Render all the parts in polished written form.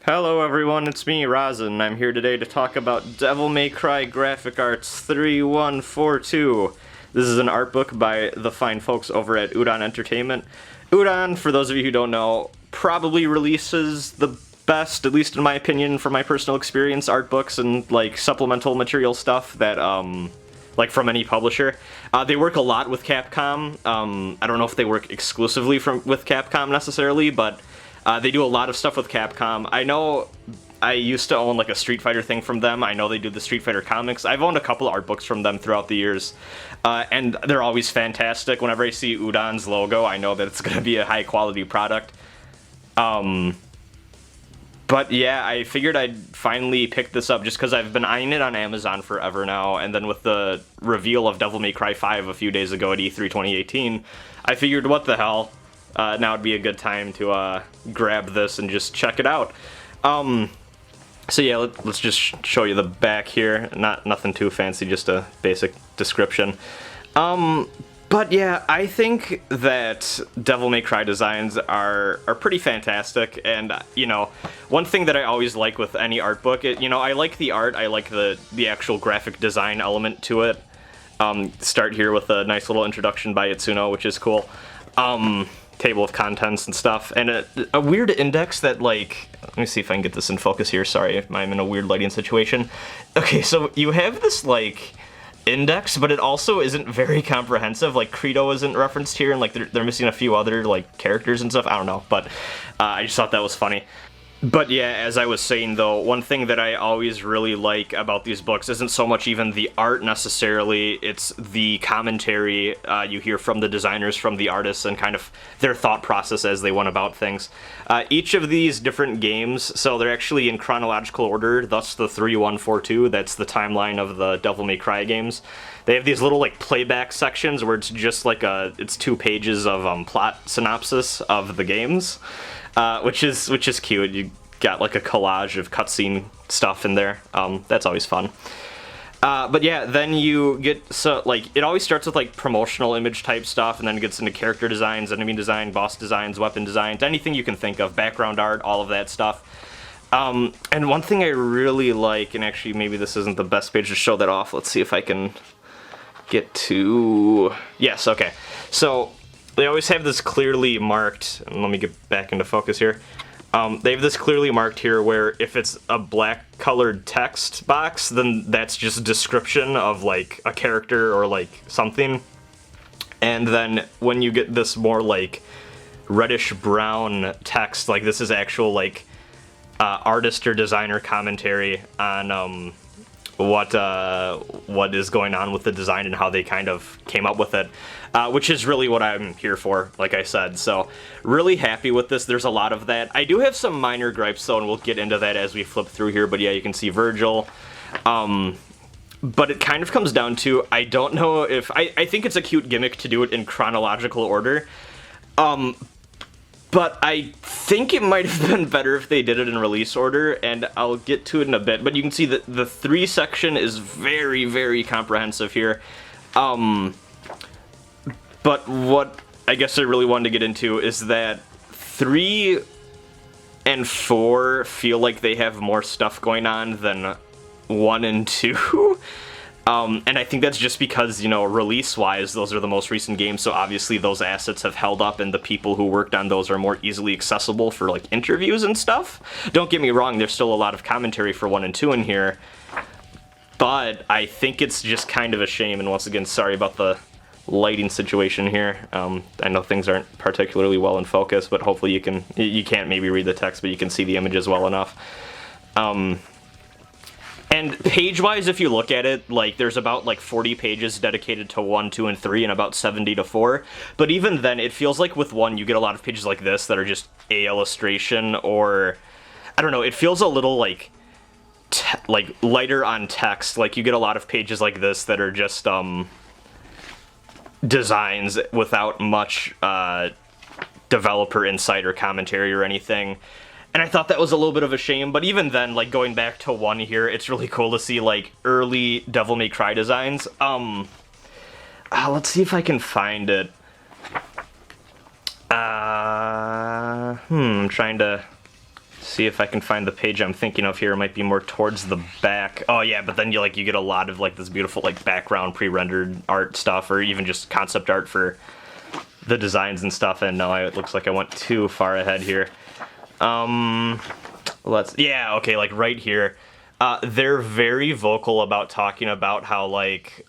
Hello everyone, it's me, Razin. I'm here today to talk about Devil May Cry Graphic Arts 3142. This is an art book by the fine folks over at UDON Entertainment. UDON, for those of you who don't know, probably releases the best, at least in my opinion, from my personal experience, art books and like supplemental material stuff that like from any publisher. They work a lot with Capcom. I don't know if they work exclusively with Capcom necessarily, but they do a lot of stuff with Capcom. I know I used to own like a Street Fighter thing from them. I know they do the Street Fighter comics. I've owned a couple art books from them throughout the years, and they're always fantastic. Whenever I see UDON's logo, I know that it's going to be a high quality product. But yeah, I figured I'd finally pick this up just because I've been eyeing it on Amazon forever now, and then with the reveal of Devil May Cry 5 a few days ago at E3 2018, I figured what the hell, now would be a good time to grab this and just check it out. So yeah, let's just show you the back here. Nothing too fancy, just a basic description. But yeah, I think that Devil May Cry designs are pretty fantastic, and you know, one thing that I always like with any art book, I like the art, I like the actual graphic design element to it. Start here with a nice little introduction by Itsuno, which is cool. Table of contents and stuff, and a weird index that, like, let me see if I can get this in focus here. Sorry, I'm in a weird lighting situation. Okay, so you have this, like, index, but it also isn't very comprehensive. Like, Credo isn't referenced here, and like they're missing a few other like characters and stuff. I don't know, but I just thought that was funny. But yeah, as I was saying though, one thing that I always really like about these books isn't so much even the art necessarily, it's the commentary you hear from the designers, from the artists, and kind of their thought process as they went about things. Each of these different games, so they're actually in chronological order, thus the 3142, that's the timeline of the Devil May Cry games. They have these little like playback sections where it's just like it's 2 pages of plot synopsis of the games. Which is cute. You got like a collage of cutscene stuff in there. That's always fun. But yeah, then you get, so like it always starts with like promotional image type stuff, and then it gets into character designs, enemy design, boss designs, weapon designs, anything you can think of, background art, all of that stuff. And one thing I really like, and actually maybe this isn't the best page to show that off. Let's see if I can get to, yes, okay. So they always have this clearly marked, and let me get back into focus here. They have this clearly marked here where if it's a black colored text box, then that's just a description of like a character or like something. And then when you get this more like reddish brown text, like this is actual like artist or designer commentary on what is going on with the design and how they kind of came up with it, which is really what I'm here for, like I said. So really happy with this. There's a lot of that. I do have some minor gripes though, and we'll get into that as we flip through here, but yeah, you can see Virgil. But it kind of comes down to, I don't know if, I think it's a cute gimmick to do it in chronological order. But I think it might have been better if they did it in release order, and I'll get to it in a bit. But you can see that the 3 section is very, very comprehensive here. But what I guess I really wanted to get into is that 3 and 4 feel like they have more stuff going on than 1 and 2. And I think that's just because, you know, release-wise, those are the most recent games, so obviously those assets have held up, and the people who worked on those are more easily accessible for, like, interviews and stuff. Don't get me wrong, there's still a lot of commentary for 1 and 2 in here, but I think it's just kind of a shame, and once again, sorry about the lighting situation here. I know things aren't particularly well in focus, but hopefully you can't maybe read the text, but you can see the images well enough. And page-wise, if you look at it, like, there's about, like, 40 pages dedicated to 1, 2, and 3, and about 70 to 4. But even then, it feels like with 1, you get a lot of pages like this that are just a illustration, or, I don't know, it feels a little, like lighter on text. Like, you get a lot of pages like this that are just, designs without much, developer insight or commentary or anything. And I thought that was a little bit of a shame, but even then, like, going back to 1 here, it's really cool to see, like, early Devil May Cry designs. Let's see if I can find it. I'm trying to see if I can find the page I'm thinking of here. It might be more towards the back. Oh yeah, but then you get a lot of like this beautiful like background pre-rendered art stuff, or even just concept art for the designs and stuff. And no, it looks like I went too far ahead here. Okay, like right here. They're very vocal about talking about how like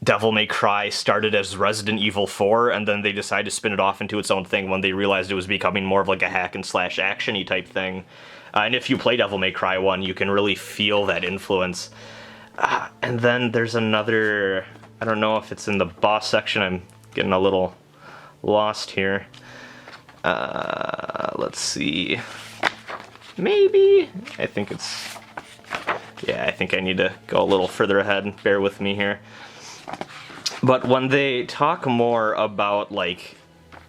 Devil May Cry started as Resident Evil 4, and then they decided to spin it off into its own thing when they realized it was becoming more of like a hack and slash action-y type thing. And if you play Devil May Cry 1, you can really feel that influence. And then there's another, I don't know if it's in the boss section, I'm getting a little lost here. Let's see. Maybe? I think I need to go a little further ahead. Bear with me here. But when they talk more about, like,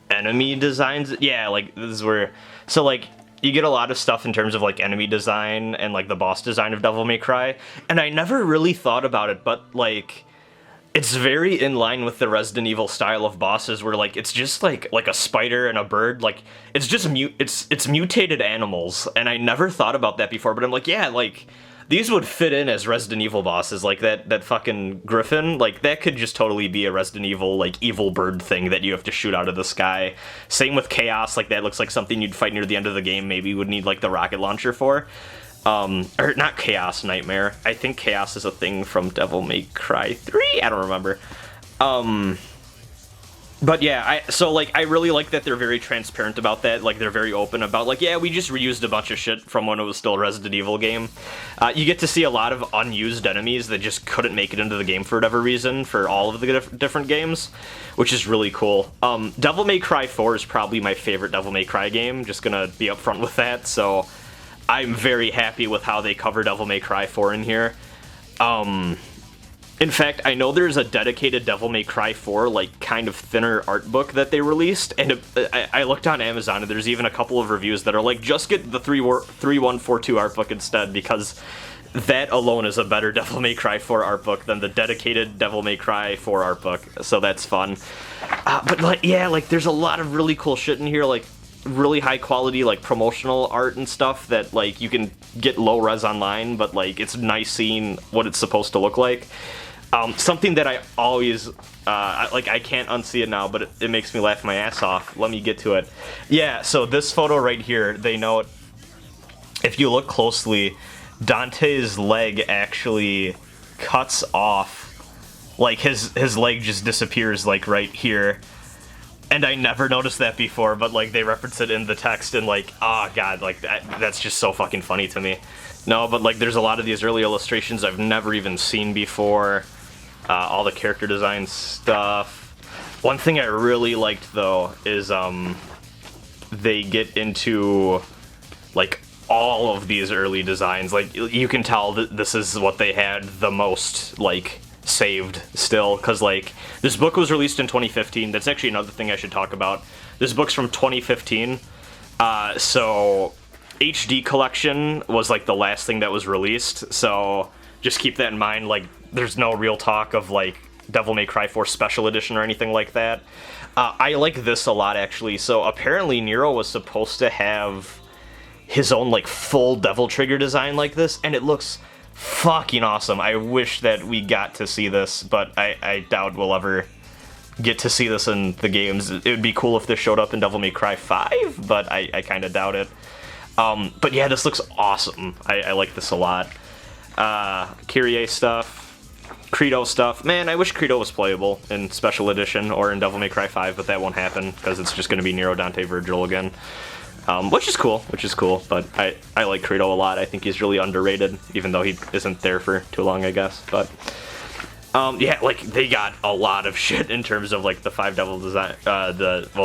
enemy designs, yeah, like, this is where, so, like, you get a lot of stuff in terms of, like, enemy design and, like, the boss design of Devil May Cry, and I never really thought about it, but, like, it's very in line with the Resident Evil style of bosses, where, like, it's just, like a spider and a bird, like, it's just, it's mutated animals, and I never thought about that before, but I'm like, yeah, like, these would fit in as Resident Evil bosses, like that fucking griffin, like that could just totally be a Resident Evil, like, evil bird thing that you have to shoot out of the sky. Same with Chaos, like that looks like something you'd fight near the end of the game, maybe you would need like the rocket launcher for. Or not Chaos, Nightmare. I think Chaos is a thing from Devil May Cry 3? I don't remember. But yeah, so like I really like that they're very transparent about that. Like they're very open about like, yeah, we just reused a bunch of shit from when it was still a Resident Evil game. You get to see a lot of unused enemies that just couldn't make it into the game for whatever reason for all of the different games, which is really cool. Devil May Cry 4 is probably my favorite Devil May Cry game. Just gonna be upfront with that. So I'm very happy with how they cover Devil May Cry 4 in here. In fact, I know there's a dedicated Devil May Cry 4, like, kind of thinner art book that they released, and I looked on Amazon, and there's even a couple of reviews that are like, just get the 3142 art book instead, because that alone is a better Devil May Cry 4 art book than the dedicated Devil May Cry 4 art book, so that's fun. But, like, yeah, like, there's a lot of really cool shit in here, like, really high quality, like, promotional art and stuff that, like, you can get low res online, but, like, it's nice seeing what it's supposed to look like. Something that I always, I can't unsee it now, but it makes me laugh my ass off. Let me get to it. Yeah, so this photo right here, they note, if you look closely, Dante's leg actually cuts off, like, his leg just disappears, like, right here. And I never noticed that before, but, like, they reference it in the text, and, like, oh, God, like, that's just so fucking funny to me. No, but, like, there's a lot of these early illustrations I've never even seen before. All the character design stuff. One thing I really liked, though, is they get into, like, all of these early designs. Like, you can tell that this is what they had the most, like, saved still. Because, like, this book was released in 2015. That's actually another thing I should talk about. This book's from 2015. So HD Collection was, like, the last thing that was released. So just keep that in mind. Like, there's no real talk of, like, Devil May Cry 4 Special Edition or anything like that. I like this a lot, actually. So apparently Nero was supposed to have his own, like, full Devil Trigger design like this, and it looks fucking awesome. I wish that we got to see this, but I doubt we'll ever get to see this in the games. It would be cool if this showed up in Devil May Cry 5, but I kind of doubt it. But yeah, this looks awesome. I like this a lot. Kyrie stuff. Credo stuff. Man, I wish Credo was playable in Special Edition or in Devil May Cry 5, but that won't happen because it's just going to be Nero, Dante, Virgil again. Which is cool, but I like Credo a lot. I think he's really underrated, even though he isn't there for too long, I guess. But yeah, like, they got a lot of shit in terms of, like, the 5 devil design,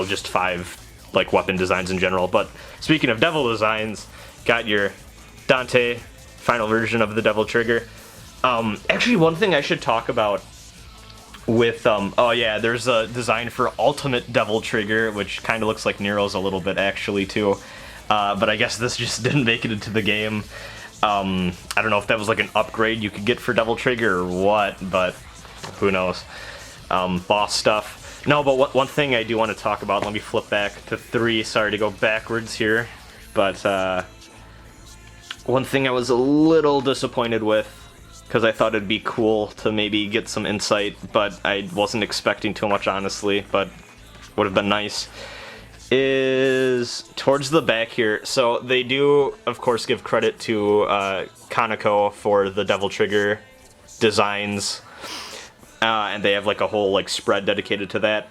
just 5, like, weapon designs in general. But speaking of devil designs, got your Dante final version of the Devil Trigger. Actually, one thing I should talk about with, oh yeah, there's a design for Ultimate Devil Trigger, which kind of looks like Nero's a little bit, actually, too. But I guess this just didn't make it into the game. I don't know if that was, like, an upgrade you could get for Devil Trigger or what, but who knows. Boss stuff. No, but one thing I do want to talk about, let me flip back to 3, sorry to go backwards here. but one thing I was a little disappointed with, because I thought it'd be cool to maybe get some insight, but I wasn't expecting too much, honestly, but would have been nice, is towards the back here. So they do, of course, give credit to Kaneko for the Devil Trigger designs, and they have like a whole like spread dedicated to that.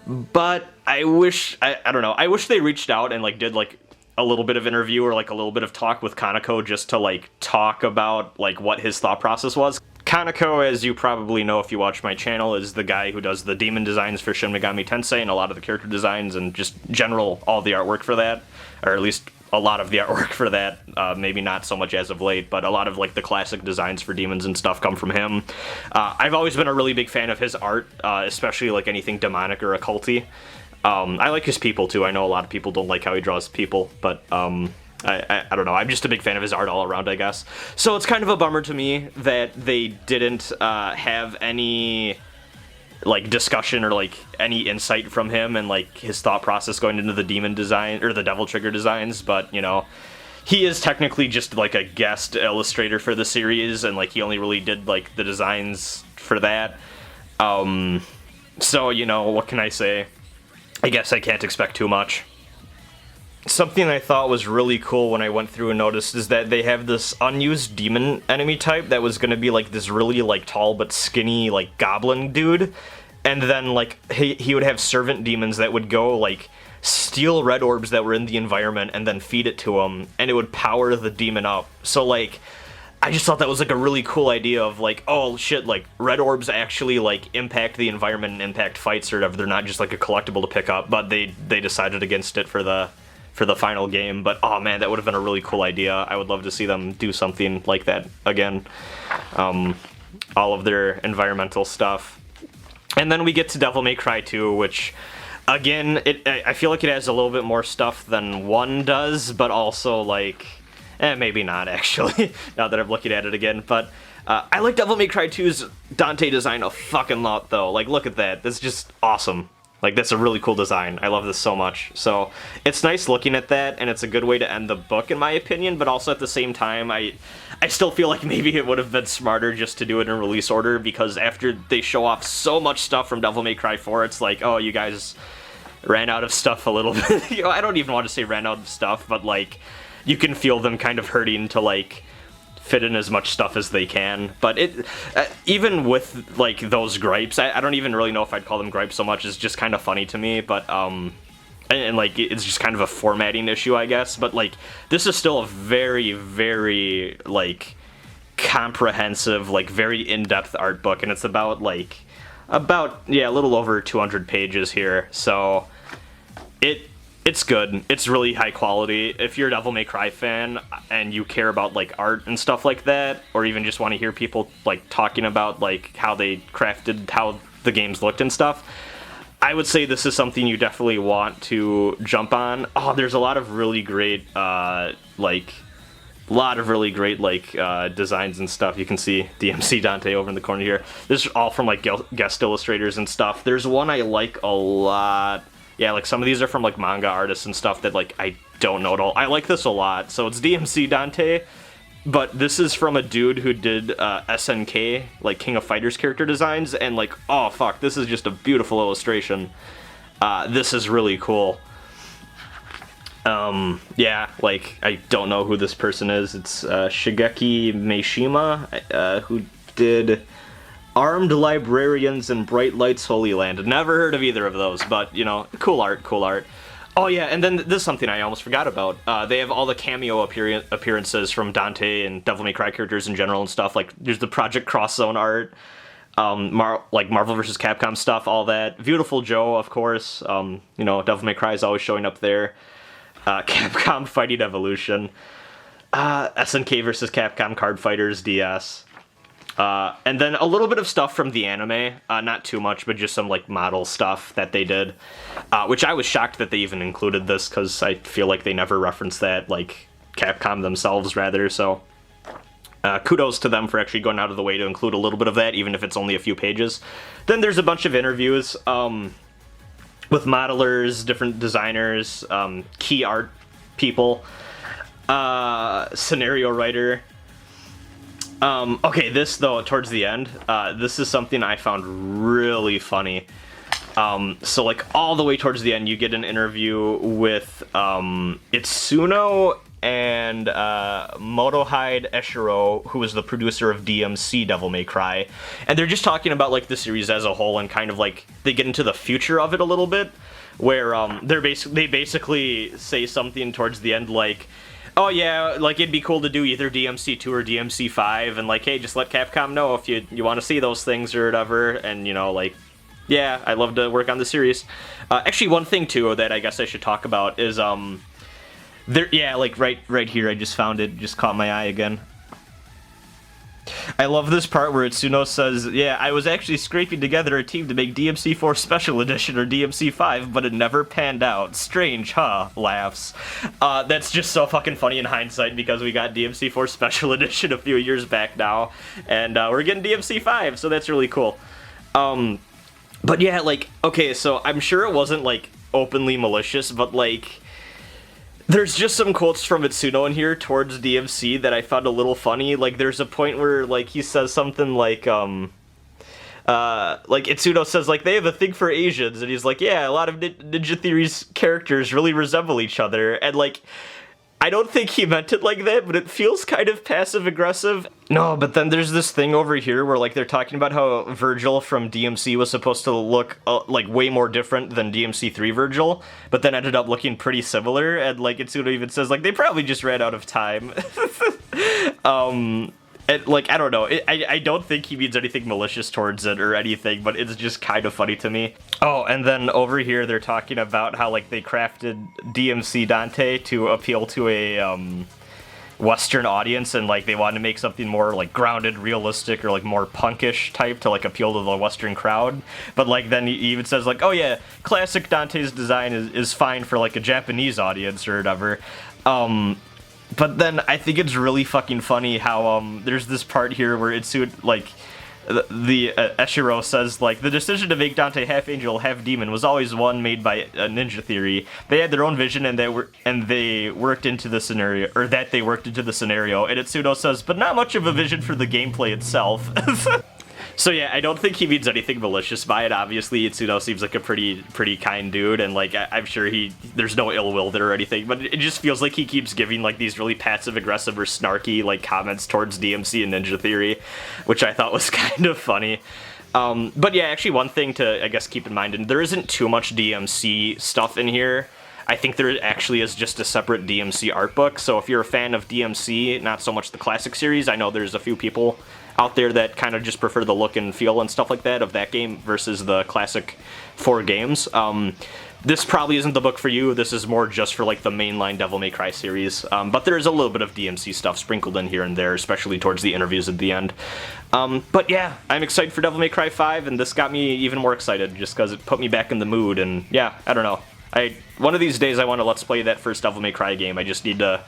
But I wish, I don't know, I wish they reached out and like did like a little bit of interview or like a little bit of talk with Kaneko just to like talk about like what his thought process was. Kaneko, as you probably know if you watch my channel, is the guy who does the demon designs for Shin Megami Tensei and a lot of the character designs and just general all the artwork for that, or at least a lot of the artwork for that. Maybe not so much as of late, but a lot of like the classic designs for demons and stuff come from him. I've always been a really big fan of his art, especially like anything demonic or occulty. I like his people too. I know a lot of people don't like how he draws people, but I don't know. I'm just a big fan of his art all around, I guess. So it's kind of a bummer to me that they didn't have any like discussion or like any insight from him and like his thought process going into the demon design or the Devil Trigger designs. But you know, he is technically just like a guest illustrator for the series, and like he only really did like the designs for that. So you know, what can I say? I guess I can't expect too much. Something I thought was really cool when I went through and noticed is that they have this unused demon enemy type that was going to be like this really like tall but skinny like goblin dude, and then like he would have servant demons that would go like steal red orbs that were in the environment and then feed it to him, and it would power the demon up. So like I just thought that was like a really cool idea of like, oh shit, like red orbs actually like impact the environment and impact fights or whatever. They're not just like a collectible to pick up, but they decided against it for the final game. But oh man, that would have been a really cool idea. I would love to see them do something like that again. All of their environmental stuff. And then we get to Devil May Cry 2, which again, I feel like it has a little bit more stuff than 1 does, but also like, maybe not actually, now that I'm looking at it again. But I like Devil May Cry 2's Dante design a fucking lot though. Like look at that, that's just awesome. Like, that's a really cool design. I love this so much. So, it's nice looking at that, and it's a good way to end the book, in my opinion, but also at the same time, I still feel like maybe it would have been smarter just to do it in release order, because after they show off so much stuff from Devil May Cry 4, it's like, oh, you guys ran out of stuff a little bit. You know, I don't even want to say ran out of stuff, but, like, you can feel them kind of hurting to, like, fit in as much stuff as they can. But it even with like those gripes, I don't even really know if I'd call them gripes so much. It's just kind of funny to me. But and like it's just kind of a formatting issue, I guess. But like this is still a very, very like comprehensive, like very in-depth art book, and it's about a little over 200 pages here. So it's good. It's really high quality. If you're a Devil May Cry fan and you care about like art and stuff like that, or even just want to hear people like talking about like how they crafted how the games looked and stuff, I would say this is something you definitely want to jump on. Oh, there's a lot of really great designs and stuff. You can see DMC Dante over in the corner here. This is all from like guest illustrators and stuff. There's one I like a lot. Yeah, like some of these are from like manga artists and stuff that like I don't know at all. I like this a lot. So it's DMC Dante, but this is from a dude who did SNK, like King of Fighters character designs, and like, oh fuck, this is just a beautiful illustration. This is really cool. Yeah, like I don't know who this person is. It's Shigeki Mishima, who did Armed Librarians and Bright Lights Holy Land. Never heard of either of those, but, you know, cool art, cool art. Oh yeah, and then this is something I almost forgot about. They have all the cameo appearances from Dante and Devil May Cry characters in general and stuff. Like, there's the Project Cross Zone art, like Marvel vs. Capcom stuff, all that. Beautiful Joe, of course. You know, Devil May Cry is always showing up there. Capcom Fighting Evolution. SNK vs. Capcom Card Fighters DS. And then a little bit of stuff from the anime, not too much, but just some like model stuff that they did, which I was shocked that they even included this, because I feel like they never referenced that, like Capcom themselves rather, so kudos to them for actually going out of the way to include a little bit of that, even if it's only a few pages. Then there's a bunch of interviews with modelers, different designers, key art people. Scenario writer. Okay, this though, towards the end, this is something I found really funny. So like all the way towards the end, you get an interview with Itsuno and Motohide Eshiro, who is the producer of DMC Devil May Cry, and they're just talking about like the series as a whole and kind of like they get into the future of it a little bit, where they basically say something towards the end like, oh yeah, like it'd be cool to do either DMC 2 or DMC 5, and like, hey, just let Capcom know if you want to see those things or whatever, and you know, like, yeah, I'd love to work on the series. Actually, one thing too that I guess I should talk about is there, yeah, like right here, I just found it, just caught my eye again. I love this part where Itsuno says, yeah, I was actually scraping together a team to make DMC 4 Special Edition or DMC 5, but it never panned out. Strange, huh? Laughs. That's just so fucking funny in hindsight because we got DMC 4 Special Edition a few years back now, and we're getting DMC 5, so that's really cool. But yeah, like, okay, so I'm sure it wasn't, like, openly malicious, but, like, there's just some quotes from Itsuno in here towards DMC that I found a little funny. Like, there's a point where, like, he says something like Itsuno says, like, they have a thing for Asians, and he's like, yeah, a lot of Ninja Theory's characters really resemble each other, and, like, I don't think he meant it like that, but it feels kind of passive-aggressive. No, but then there's this thing over here where, like, they're talking about how Virgil from DMC was supposed to look, like, way more different than DMC 3 Virgil, but then ended up looking pretty similar, and, like, Itsuno even says, like, they probably just ran out of time. And, like, I don't know, I don't think he means anything malicious towards it or anything, but it's just kind of funny to me. Oh, and then over here they're talking about how, like, they crafted DMC Dante to appeal to a, Western audience, and, like, they wanted to make something more, like, grounded, realistic, or, like, more punkish type to, like, appeal to the Western crowd. But, like, then he even says, like, oh yeah, classic Dante's design is fine for, like, a Japanese audience or whatever. But then I think it's really fucking funny how there's this part here where like the Eshiro says, like, the decision to make Dante half angel, half demon was always one made by Ninja Theory. They had their own vision and they worked into the scenario, or that they worked into the scenario. And Itsuno says, but not much of a vision for the gameplay itself. So yeah, I don't think he means anything malicious by it. Obviously, Itsuno seems like a pretty kind dude, and like I'm sure there's no ill will there or anything. But it just feels like he keeps giving like these really passive aggressive or snarky like comments towards DMC and Ninja Theory, which I thought was kind of funny. But yeah, actually one thing to I guess keep in mind, and there isn't too much DMC stuff in here. I think there actually is just a separate DMC art book. So if you're a fan of DMC, not so much the classic series, I know there's a few people out there that kind of just prefer the look and feel and stuff like that of that game versus the classic 4 games. This probably isn't the book for you. This is more just for like the mainline Devil May Cry series. But there is a little bit of DMC stuff sprinkled in here and there, especially towards the interviews at the end. But yeah, I'm excited for Devil May Cry 5, and this got me even more excited just because it put me back in the mood. And yeah, I don't know. One of these days I want to let's play that first Devil May Cry game. I just need to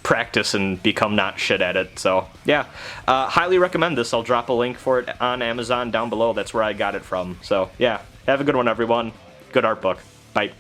practice and become not shit at it. So yeah, highly recommend this. I'll drop a link for it on Amazon down below. That's where I got it from. So yeah, have a good one, everyone. Good art book. Bye.